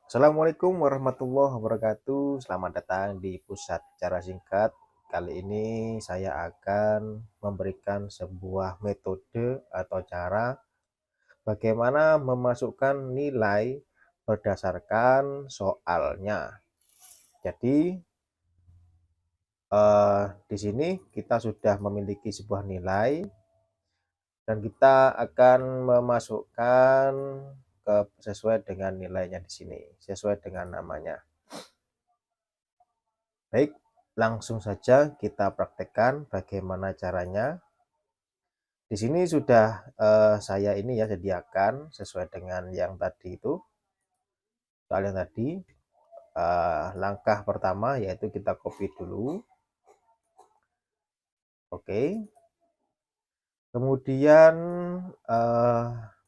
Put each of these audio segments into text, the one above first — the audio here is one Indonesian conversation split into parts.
Assalamualaikum warahmatullahi wabarakatuh. Selamat datang di Pusat Cara Singkat. Kali ini saya akan memberikan sebuah metode atau cara bagaimana memasukkan nilai berdasarkan soalnya. Jadi di sini kita sudah memiliki sebuah nilai dan kita akan memasukkan sesuai dengan nilainya di sini, sesuai dengan namanya. Baik, langsung saja kita praktekkan bagaimana caranya. Di sini sudah saya ini ya sediakan sesuai dengan yang tadi itu. Soal yang tadi, langkah pertama yaitu kita copy dulu. Oke. Kemudian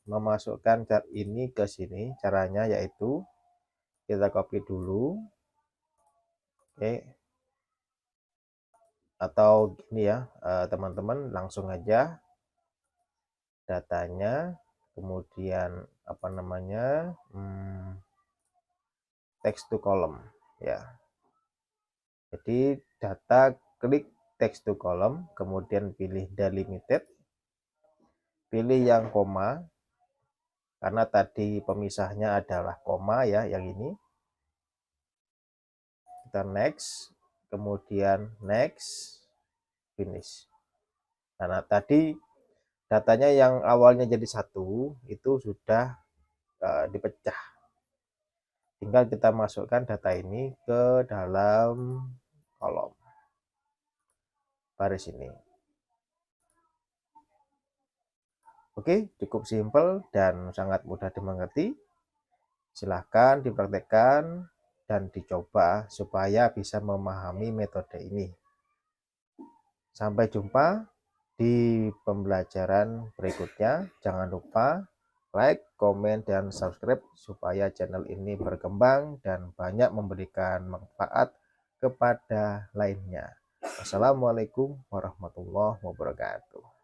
memasukkan cat ini ke sini. Caranya yaitu kita copy dulu. Oke. Atau gini ya, teman-teman langsung aja datanya, kemudian apa namanya, text to column ya. Jadi data, klik text to column, kemudian pilih delimited, pilih yang koma karena tadi pemisahnya adalah koma ya, yang ini. Kita next, kemudian next, finish. Karena tadi datanya yang awalnya jadi satu itu sudah dipecah. Tinggal kita masukkan data ini ke dalam kolom baris ini. Oke, cukup simpel dan sangat mudah dimengerti. Silahkan dipraktekkan dan dicoba supaya bisa memahami metode ini. Sampai jumpa di pembelajaran berikutnya. Jangan lupa like, komen, dan subscribe supaya channel ini berkembang dan banyak memberikan manfaat kepada lainnya. Wassalamualaikum warahmatullahi wabarakatuh.